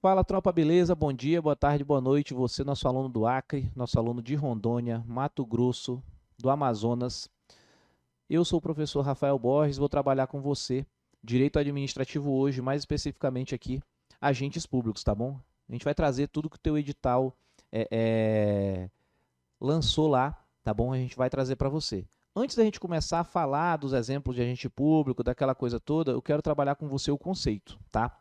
Fala, tropa, beleza? Bom dia, boa tarde, boa noite. Você, nosso aluno do Acre, nosso aluno de Rondônia, Mato Grosso, do Amazonas. Eu sou o professor Rafael Borges, vou trabalhar com você, direito administrativo hoje, mais especificamente aqui, agentes públicos, tá bom? A gente vai trazer tudo que o teu edital lançou lá, tá bom? A gente vai trazer para você. Antes da gente começar a falar dos exemplos de agente público, daquela coisa toda, eu quero trabalhar com você o conceito, tá?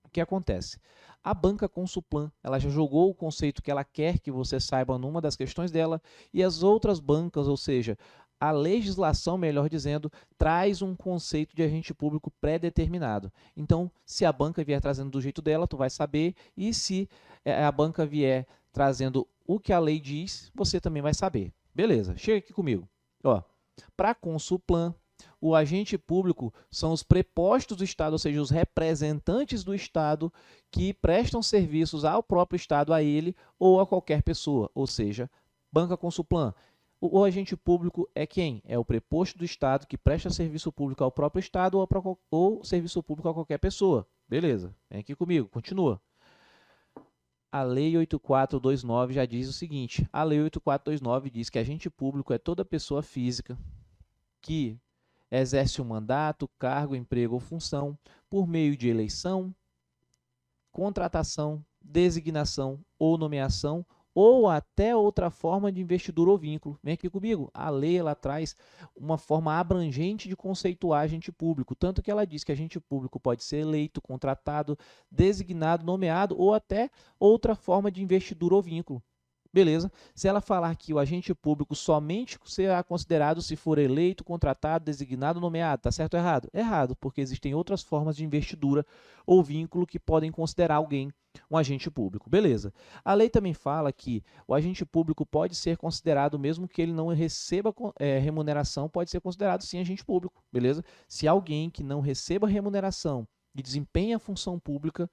O que acontece? A banca Consulplan, ela já jogou o conceito que ela quer que você saiba numa das questões dela, e as outras bancas, ou seja, a legislação, melhor dizendo, traz um conceito de agente público pré-determinado. Então, se a banca vier trazendo do jeito dela, tu vai saber, e se a banca vier trazendo o que a lei diz, você também vai saber. Beleza, chega aqui comigo. Para a Consulplan, o agente público são os prepostos do Estado, ou seja, os representantes do Estado que prestam serviços ao próprio Estado, a ele ou a qualquer pessoa, ou seja, banca Consulplan. O agente público é quem? É o preposto do Estado que presta serviço público ao próprio Estado ou serviço público a qualquer pessoa. Beleza, vem aqui comigo, continua. A Lei 8429 já diz o seguinte, a Lei 8429 diz que agente público é toda pessoa física que exerce um mandato, cargo, emprego ou função por meio de eleição, contratação, designação ou nomeação ou até outra forma de investidura ou vínculo. Vem aqui comigo. A lei ela traz uma forma abrangente de conceituar agente público, tanto que ela diz que agente público pode ser eleito, contratado, designado, nomeado ou até outra forma de investidura ou vínculo. Beleza? Se ela falar que o agente público somente será considerado se for eleito, contratado, designado, nomeado, tá certo ou errado? Errado, porque existem outras formas de investidura ou vínculo que podem considerar alguém um agente público. Beleza. A lei também fala que o agente público pode ser considerado, mesmo que ele não receba remuneração, pode ser considerado sim agente público. Beleza? Se alguém que não receba remuneração e desempenha a função pública,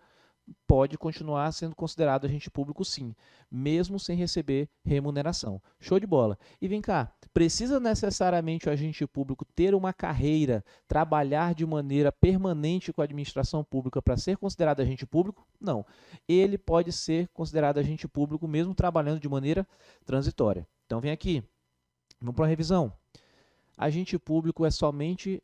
pode continuar sendo considerado agente público sim, mesmo sem receber remuneração. Show de bola. E vem cá, precisa necessariamente o agente público ter uma carreira, trabalhar de maneira permanente com a administração pública para ser considerado agente público? Não. Ele pode ser considerado agente público mesmo trabalhando de maneira transitória. Então vem aqui, vamos para a revisão. Agente público é somente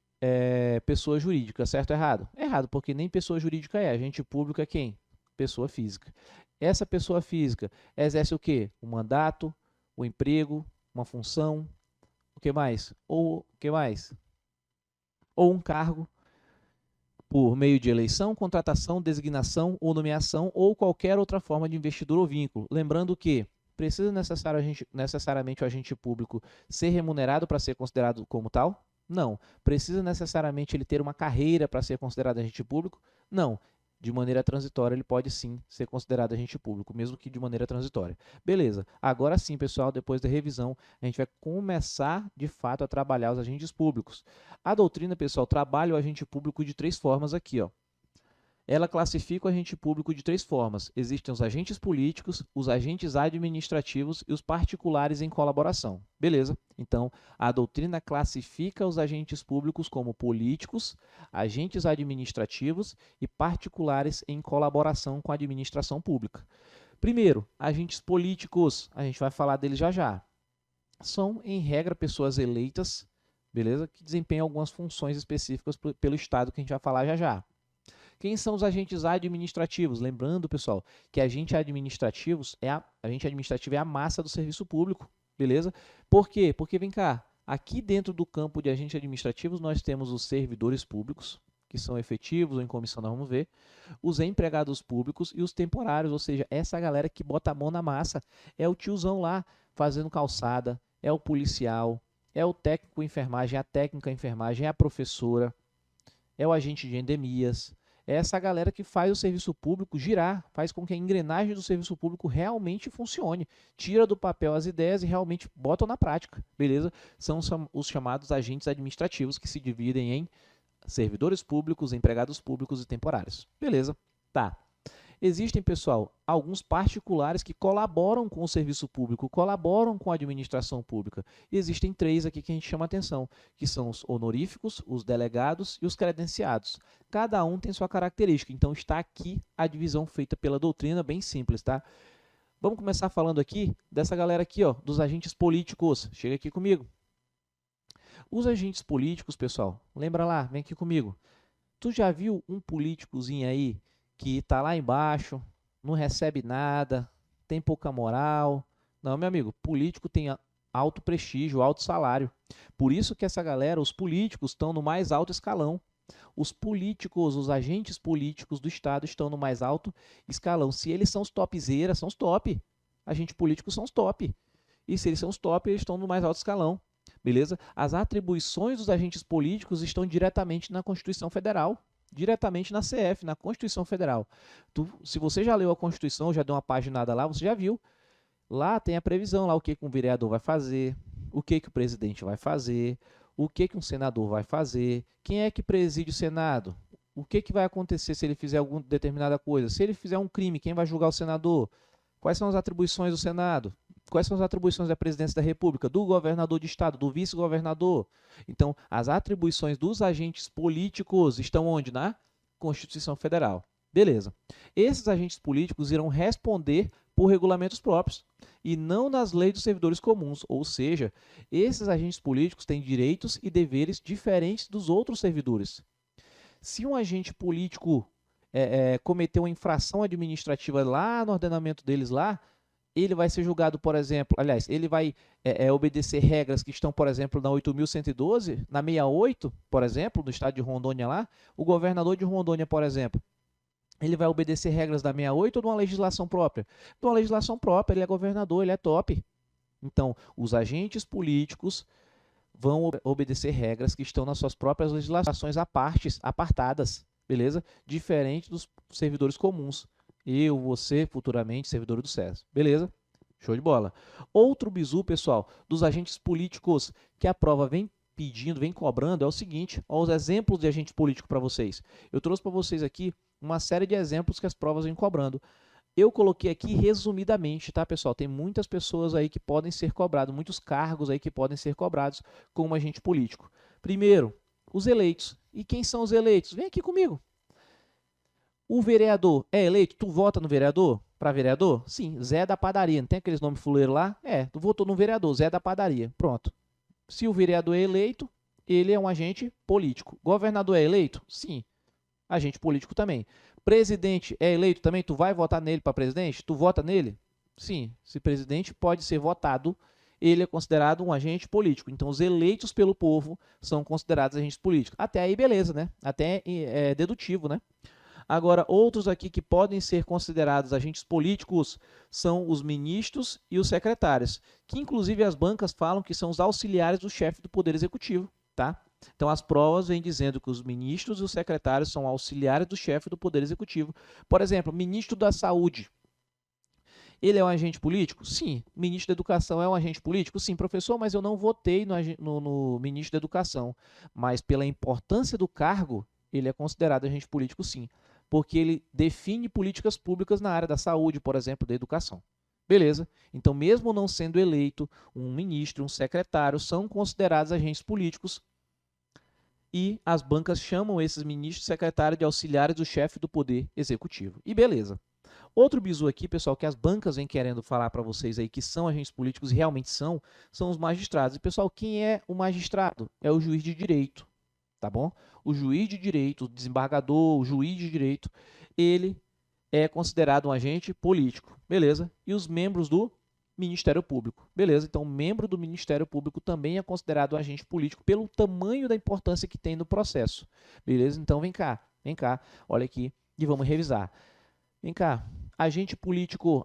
pessoa jurídica, certo ou errado? Errado, porque nem pessoa jurídica é. Agente público é quem? Pessoa física. Essa pessoa física exerce o quê? Um mandato, um emprego, uma função, o que mais? Ou o que mais? Ou um cargo por meio de eleição, contratação, designação ou nomeação ou qualquer outra forma de investidura ou vínculo. Lembrando que precisa necessariamente o agente público ser remunerado para ser considerado como tal? Não. Precisa necessariamente ele ter uma carreira para ser considerado agente público? Não. De maneira transitória, ele pode sim ser considerado agente público, mesmo que de maneira transitória. Beleza. Agora sim, pessoal, depois da revisão, a gente vai começar, de fato, a trabalhar os agentes públicos. A doutrina, pessoal, trabalha o agente público de três formas aqui, ó. Ela classifica o agente público de três formas. Existem os agentes políticos, os agentes administrativos e os particulares em colaboração. Beleza? Então, a doutrina classifica os agentes públicos como políticos, agentes administrativos e particulares em colaboração com a administração pública. Primeiro, agentes políticos. A gente vai falar deles já já. São, em regra, pessoas eleitas, beleza? Que desempenham algumas funções específicas pelo Estado, que a gente vai falar já já. Quem são os agentes administrativos? Lembrando, pessoal, que agente administrativo é a massa do serviço público, beleza? Por quê? Porque, vem cá, aqui dentro do campo de agentes administrativos nós temos os servidores públicos, que são efetivos ou em comissão, nós vamos ver, os empregados públicos e os temporários, ou seja, essa galera que bota a mão na massa, é o tiozão lá fazendo calçada, é o policial, é o técnico em enfermagem, é a técnica em enfermagem, é a professora, é o agente de endemias, é essa galera que faz o serviço público girar, faz com que a engrenagem do serviço público realmente funcione, tira do papel as ideias e realmente botam na prática, beleza? São os chamados agentes administrativos que se dividem em servidores públicos, empregados públicos e temporários, beleza? Tá. Existem, pessoal, alguns particulares que colaboram com o serviço público, colaboram com a administração pública. E existem 3 aqui que a gente chama atenção, que são os honoríficos, os delegados e os credenciados. Cada um tem sua característica, então está aqui a divisão feita pela doutrina, bem simples, tá? Vamos começar falando aqui dessa galera aqui, ó, dos agentes políticos. Chega aqui comigo. Os agentes políticos, pessoal, lembra lá, vem aqui comigo. Tu já viu um políticozinho aí que está lá embaixo, não recebe nada, tem pouca moral? Não, meu amigo, político tem alto prestígio, alto salário. Por isso que essa galera, os políticos, estão no mais alto escalão. Os políticos, os agentes políticos do Estado estão no mais alto escalão. Se eles são os topzeiras, são os top. Agentes políticos são os top. E se eles são os top, eles estão no mais alto escalão. Beleza? As atribuições dos agentes políticos estão diretamente na Constituição Federal, diretamente na CF, na Constituição Federal. Se você já leu a Constituição, já deu uma paginada lá, você já viu. Lá tem a previsão, lá o que um vereador vai fazer, o que o presidente vai fazer, o que um senador vai fazer, quem é que preside o Senado, o que vai acontecer se ele fizer alguma determinada coisa, se ele fizer um crime, quem vai julgar o senador, quais são as atribuições do Senado, quais são as atribuições da presidência da República, do governador de estado, do vice-governador. Então, as atribuições dos agentes políticos estão onde? Na Constituição Federal. Beleza. Esses agentes políticos irão responder por regulamentos próprios e não nas leis dos servidores comuns, ou seja, esses agentes políticos têm direitos e deveres diferentes dos outros servidores. Se um agente político cometeu uma infração administrativa lá no ordenamento deles lá, ele vai ser julgado, por exemplo, aliás, ele vai obedecer regras que estão, por exemplo, na 8.112, na 68, por exemplo, do estado de Rondônia lá, o governador de Rondônia, por exemplo, ele vai obedecer regras da 68 ou de uma legislação própria? De uma legislação própria, ele é governador, ele é top. Então, os agentes políticos vão obedecer regras que estão nas suas próprias legislações apartadas, beleza? Diferente dos servidores comuns. Eu, você, futuramente, servidor do SES. Beleza? Show de bola. Outro bizu, pessoal, dos agentes políticos que a prova vem pedindo, vem cobrando, é o seguinte, ó, os exemplos de agente político para vocês. Eu trouxe para vocês aqui uma série de exemplos que as provas vêm cobrando. Eu coloquei aqui resumidamente, tá, pessoal? Tem muitas pessoas aí que podem ser cobradas, muitos cargos aí que podem ser cobrados como agente político. Primeiro, os eleitos. E quem são os eleitos? Vem aqui comigo. O vereador é eleito? Tu vota no vereador? Para vereador? Sim, Zé da Padaria. Não tem aqueles nomes fuleiros lá? Tu votou no vereador, Zé da Padaria. Pronto. Se o vereador é eleito, ele é um agente político. Governador é eleito? Sim, agente político também. Presidente é eleito também? Tu vai votar nele para presidente? Tu vota nele? Sim, se presidente pode ser votado, ele é considerado um agente político. Então, os eleitos pelo povo são considerados agentes políticos. Até aí, beleza, né? Até é dedutivo, né? Agora, outros aqui que podem ser considerados agentes políticos são os ministros e os secretários, que inclusive as bancas falam que são os auxiliares do chefe do Poder Executivo, tá? Então, as provas vêm dizendo que os ministros e os secretários são auxiliares do chefe do Poder Executivo. Por exemplo, ministro da Saúde. Ele é um agente político? Sim. Ministro da Educação é um agente político? Sim, professor, mas eu não votei no ministro da Educação. Mas pela importância do cargo, ele é considerado agente político, sim. Porque ele define políticas públicas na área da saúde, por exemplo, da educação. Beleza? Então, mesmo não sendo eleito, um ministro, um secretário são considerados agentes políticos e as bancas chamam esses ministros e secretários de auxiliares do chefe do Poder Executivo. E beleza. Outro bizu aqui, pessoal, que as bancas vêm querendo falar para vocês aí que são agentes políticos e realmente são os magistrados. E, pessoal, quem é o magistrado? É o juiz de direito, tá bom? O juiz de direito, o desembargador, o juiz de direito, ele é considerado um agente político, beleza? E os membros do Ministério Público, beleza? Então, membro do Ministério Público também é considerado um agente político pelo tamanho da importância que tem no processo, beleza? Então, vem cá, olha aqui e vamos revisar. Vem cá, agente político,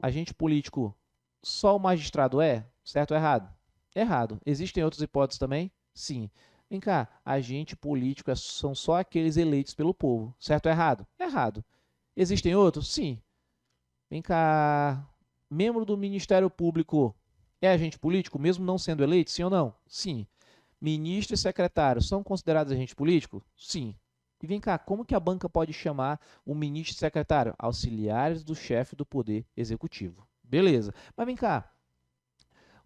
só o magistrado é? Certo ou errado? Errado. Existem outras hipóteses também? Sim. Vem cá, agente político são só aqueles eleitos pelo povo. Certo ou errado? Errado. Existem outros? Sim. Vem cá, membro do Ministério Público é agente político, mesmo não sendo eleito? Sim ou não? Sim. Ministro e secretário são considerados agente político? Sim. E vem cá, como que a banca pode chamar o ministro e secretário? Auxiliares do chefe do Poder Executivo. Beleza. Mas vem cá,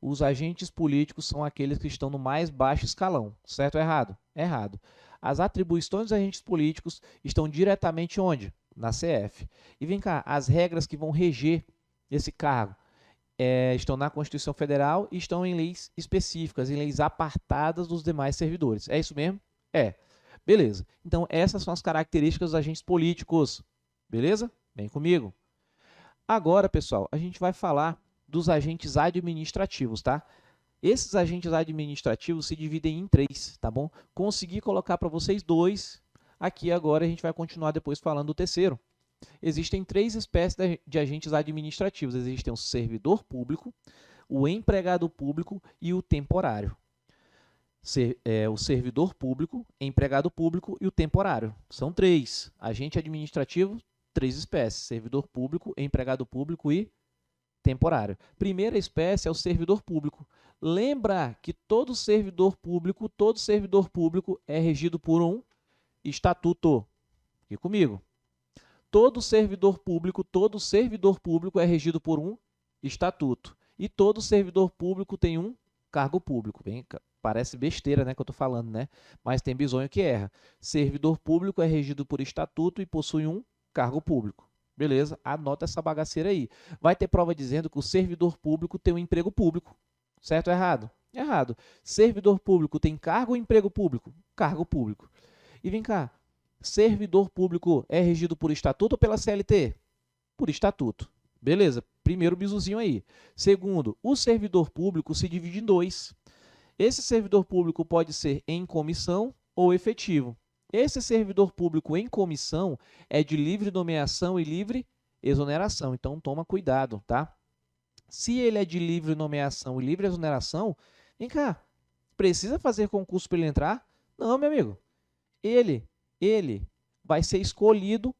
os agentes políticos são aqueles que estão no mais baixo escalão, certo ou errado? Errado. As atribuições dos agentes políticos estão diretamente onde? Na CF. E vem cá, as regras que vão reger esse cargo estão na Constituição Federal e estão em leis específicas, em leis apartadas dos demais servidores. É isso mesmo? É. Beleza. Então, essas são as características dos agentes políticos. Beleza? Vem comigo. Agora, pessoal, a gente vai falar dos agentes administrativos, tá? Esses agentes administrativos se dividem em 3, tá bom? Consegui colocar para vocês 2 aqui agora, a gente vai continuar depois falando do terceiro. Existem 3 espécies de agentes administrativos. Existem o servidor público, o empregado público e o temporário. O servidor público, empregado público e o temporário. São 3. Agente administrativo, 3 espécies. Servidor público, empregado público e temporário. Primeira espécie é o servidor público. Lembra que todo servidor público é regido por um estatuto. Fique comigo. Todo servidor público é regido por um estatuto. E todo servidor público tem um cargo público. Bem, parece besteira, né, que eu estou falando, né? Mas tem bisonho que erra. Servidor público é regido por estatuto e possui um cargo público. Beleza? Anota essa bagaceira aí. Vai ter prova dizendo que o servidor público tem um emprego público. Certo ou errado? Errado. Servidor público tem cargo ou emprego público? Cargo público. E vem cá. Servidor público é regido por estatuto ou pela CLT? Por estatuto. Beleza? Primeiro bisuzinho aí. Segundo, o servidor público se divide em 2. Esse servidor público pode ser em comissão ou efetivo. Esse servidor público em comissão é de livre nomeação e livre exoneração. Então, toma cuidado, tá? Se ele é de livre nomeação e livre exoneração, vem cá, precisa fazer concurso para ele entrar? Não, meu amigo. Ele vai ser escolhido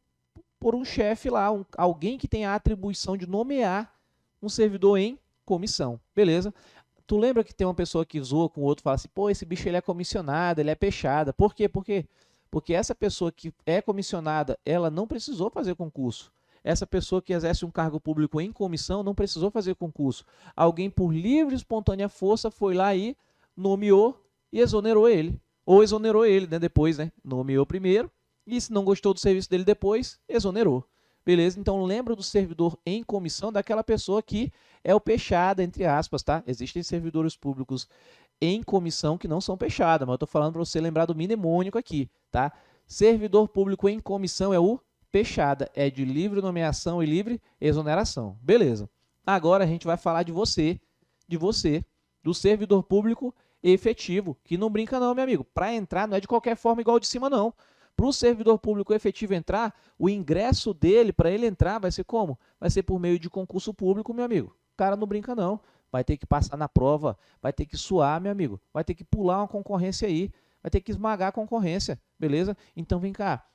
por um chefe lá, alguém que tem a atribuição de nomear um servidor em comissão. Beleza? Tu lembra que tem uma pessoa que zoa com o outro e fala assim, pô, esse bicho ele é comissionado, ele é peixada. Por quê? Porque essa pessoa que é comissionada, ela não precisou fazer concurso. Essa pessoa que exerce um cargo público em comissão não precisou fazer concurso. Alguém por livre e espontânea força foi lá e nomeou e exonerou ele. Ou exonerou ele, né, depois, né? Nomeou primeiro e se não gostou do serviço dele depois, exonerou. Beleza? Então, lembra do servidor em comissão daquela pessoa que é o peixada, entre aspas, tá? Existem servidores públicos em comissão que não são peixada, mas eu estou falando para você lembrar do mnemônico aqui, tá? Servidor público em comissão é o peixada, é de livre nomeação e livre exoneração. Beleza. Agora a gente vai falar de você, do servidor público efetivo, que não brinca não, meu amigo. Para entrar não é de qualquer forma igual de cima, não. Para o servidor público efetivo entrar, o ingresso dele, para ele entrar, vai ser como? Vai ser por meio de concurso público, meu amigo. O cara não brinca não. Vai ter que passar na prova, vai ter que suar, meu amigo. Vai ter que pular uma concorrência aí, vai ter que esmagar a concorrência, beleza? Então vem cá.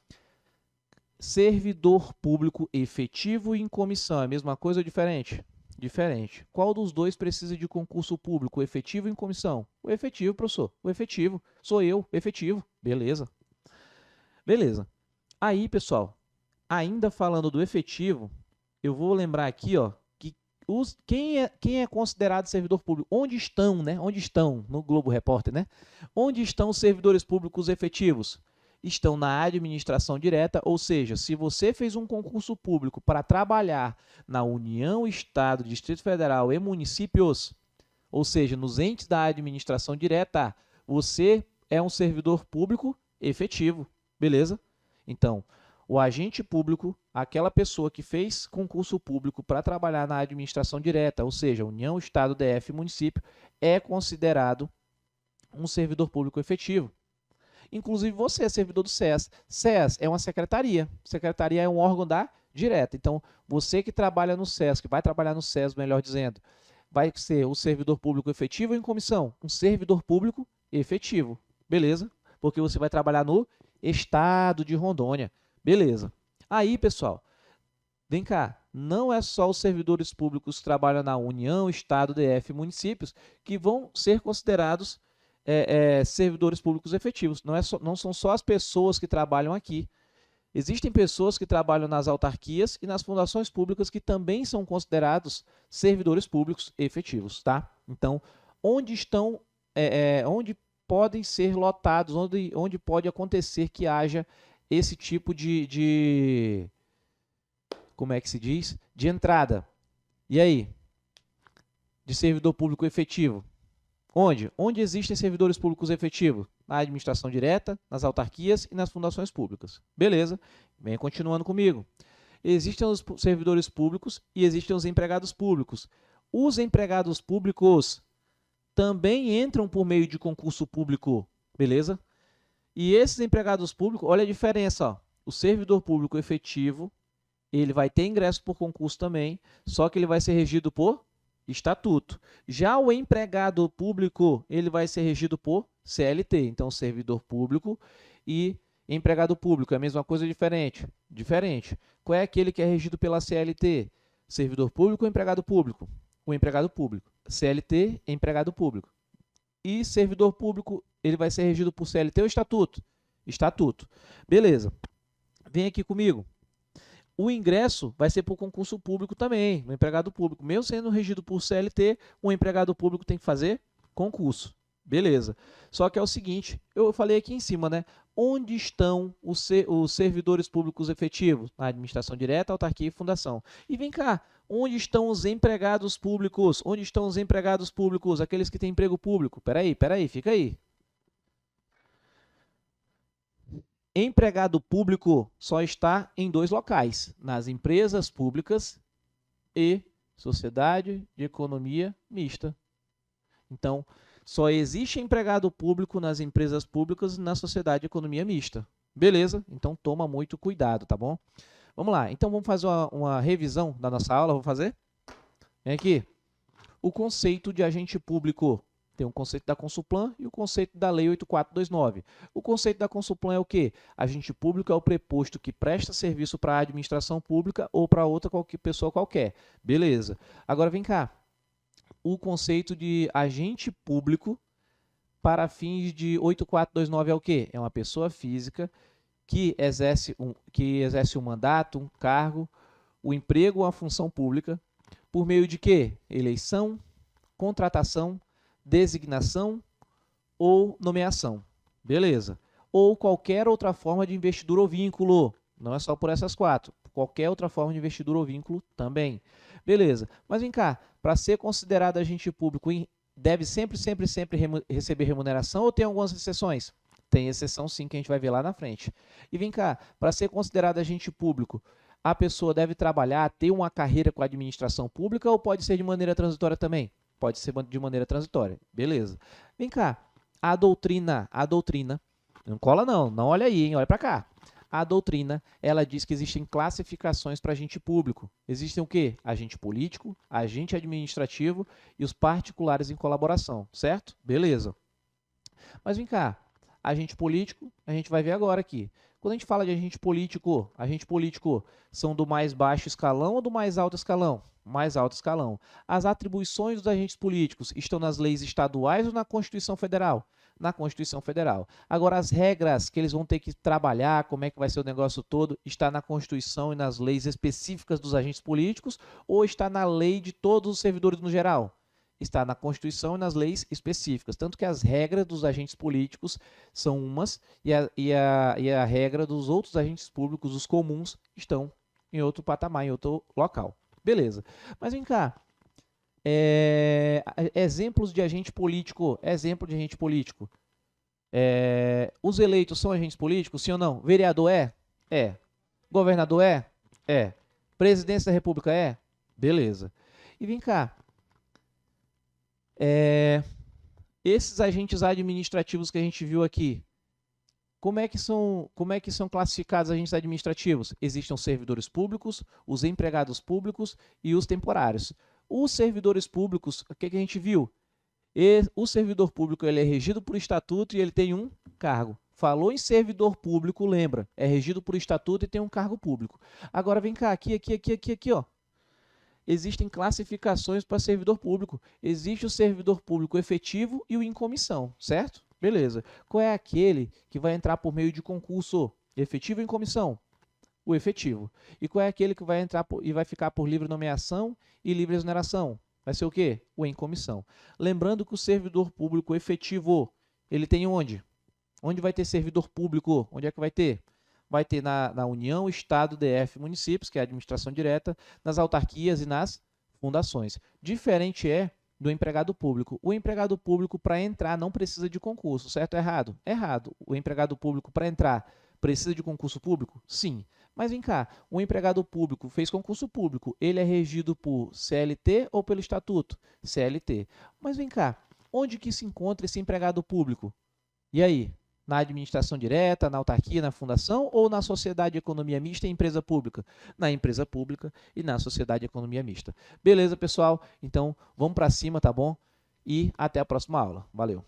Servidor público efetivo e em comissão, é a mesma coisa ou diferente? Diferente. Qual dos dois precisa de concurso público, o efetivo ou em comissão? O efetivo, professor. O efetivo. Sou eu, efetivo. Beleza. Beleza. Aí, pessoal, ainda falando do efetivo, eu vou lembrar aqui, ó, que quem é considerado servidor público? Onde estão, né? Onde estão no Globo Repórter, né? Onde estão os servidores públicos efetivos? Estão na administração direta, ou seja, se você fez um concurso público para trabalhar na União, Estado, Distrito Federal e municípios, ou seja, nos entes da administração direta, você é um servidor público efetivo, beleza? Então, o agente público, aquela pessoa que fez concurso público para trabalhar na administração direta, ou seja, União, Estado, DF e município, é considerado um servidor público efetivo. Inclusive você é servidor do SES. SES é uma secretaria. Secretaria é um órgão da direta. Então, você que trabalha no SES, que vai trabalhar no SES, melhor dizendo, vai ser o servidor público efetivo ou em comissão? Um servidor público efetivo. Beleza? Porque você vai trabalhar no Estado de Rondônia. Beleza. Aí, pessoal, vem cá. Não é só os servidores públicos que trabalham na União, Estado, DF e municípios que vão ser considerados servidores públicos efetivos. Não são só as pessoas que trabalham aqui. Existem pessoas que trabalham nas autarquias e nas fundações públicas que também são considerados servidores públicos efetivos, tá? Então, onde podem ser lotados, onde pode acontecer que haja esse tipo como é que se diz? De entrada. E aí? De servidor público efetivo. Onde? Onde existem servidores públicos efetivos? Na administração direta, nas autarquias e nas fundações públicas. Beleza? Venha continuando comigo. Existem os servidores públicos e existem os empregados públicos. Os empregados públicos também entram por meio de concurso público, beleza? E esses empregados públicos, olha a diferença, ó. O servidor público efetivo, ele vai ter ingresso por concurso também, só que ele vai ser regido por estatuto. Já o empregado público, ele vai ser regido por CLT. Então, servidor público e empregado público é a mesma coisa, diferente? Diferente. Qual é aquele que é regido pela CLT? Servidor público ou empregado público? O empregado público. CLT, empregado público. E servidor público, ele vai ser regido por CLT ou estatuto? Estatuto. Beleza. Vem aqui comigo. O ingresso vai ser por concurso público também, no empregado público. Mesmo sendo regido por CLT, o empregado público tem que fazer concurso. Beleza. Só que é o seguinte, eu falei aqui em cima, né? Onde estão os servidores públicos efetivos? Na administração direta, autarquia e fundação. E vem cá, onde estão os empregados públicos? Onde estão os empregados públicos? Aqueles que têm emprego público. Peraí, fica aí. Empregado público só está em 2 locais, nas empresas públicas e sociedade de economia mista. Então, só existe empregado público nas empresas públicas e na sociedade de economia mista. Beleza? Então, toma muito cuidado, tá bom? Vamos lá. Então, vamos fazer uma revisão da nossa aula. Vamos fazer? Vem aqui. O conceito de agente público. Tem o conceito da Consulplan e o conceito da Lei 8429. O conceito da Consulplan é o quê? Agente público é o preposto que presta serviço para a administração pública ou para outra pessoa qualquer. Beleza. Agora vem cá. O conceito de agente público para fins de 8429 é o quê? É uma pessoa física que exerce um mandato, um cargo, o emprego ou a função pública por meio de quê? Eleição, contratação, designação ou nomeação. Beleza. Ou qualquer outra forma de investidura ou vínculo. Não é só por essas 4. Qualquer outra forma de investidura ou vínculo também. Beleza. Mas vem cá, para ser considerado agente público, deve sempre receber remuneração ou tem algumas exceções? Tem exceção sim, que a gente vai ver lá na frente. E vem cá, para ser considerado agente público, a pessoa deve trabalhar, ter uma carreira com a administração pública ou pode ser de maneira transitória também? Pode ser de maneira transitória. Beleza. Vem cá. A doutrina. Não cola não olha aí, hein? Olha para cá. A doutrina, ela diz que existem classificações para agente público. Existem o quê? Agente político, agente administrativo e os particulares em colaboração, certo? Beleza. Mas vem cá. Agente político, a gente vai ver agora aqui. Quando a gente fala de agente político são do mais baixo escalão ou do mais alto escalão? Mais alto escalão. As atribuições dos agentes políticos estão nas leis estaduais ou na Constituição Federal? Na Constituição Federal. Agora, as regras que eles vão ter que trabalhar, como é que vai ser o negócio todo, está na Constituição e nas leis específicas dos agentes políticos ou está na lei de todos os servidores no geral? Está na Constituição e nas leis específicas. Tanto que as regras dos agentes políticos são umas e a regra dos outros agentes públicos, os comuns, estão em outro patamar, em outro local. Beleza. Mas vem cá. Exemplos de agente político. Exemplo de agente político. Os eleitos são agentes políticos, sim ou não? Vereador é? É. Governador é? É. Presidência da República é? Beleza. E vem cá. Esses agentes administrativos que a gente viu aqui, como é que são classificados agentes administrativos? Existem os servidores públicos, os empregados públicos e os temporários. Os servidores públicos, o que a gente viu? O servidor público ele é regido por estatuto e ele tem um cargo. Falou em servidor público, lembra? É regido por estatuto e tem um cargo público. Agora vem cá, aqui, ó. existem classificações para servidor público. Existe o servidor público efetivo e o em comissão, certo? Beleza. Qual é aquele que vai entrar por meio de concurso? Efetivo ou em comissão? O efetivo. E qual é aquele que vai entrar e vai ficar por livre nomeação e livre exoneração? Vai ser o quê? O em comissão. Lembrando que o servidor público efetivo, ele tem onde? Onde vai ter servidor público? Onde é que vai ter? Vai ter na União, Estado, DF, municípios, que é a administração direta, nas autarquias e nas fundações. Diferente é do empregado público. O empregado público, para entrar, não precisa de concurso, certo ou errado? Errado. O empregado público, para entrar, precisa de concurso público? Sim. Mas vem cá, o empregado público fez concurso público, ele é regido por CLT ou pelo Estatuto? CLT. Mas vem cá, onde que se encontra esse empregado público? E aí? Na administração direta, na autarquia, na fundação ou na sociedade de economia mista e empresa pública? Na empresa pública e na sociedade de economia mista. Beleza, pessoal? Então, vamos para cima, tá bom? E até a próxima aula. Valeu!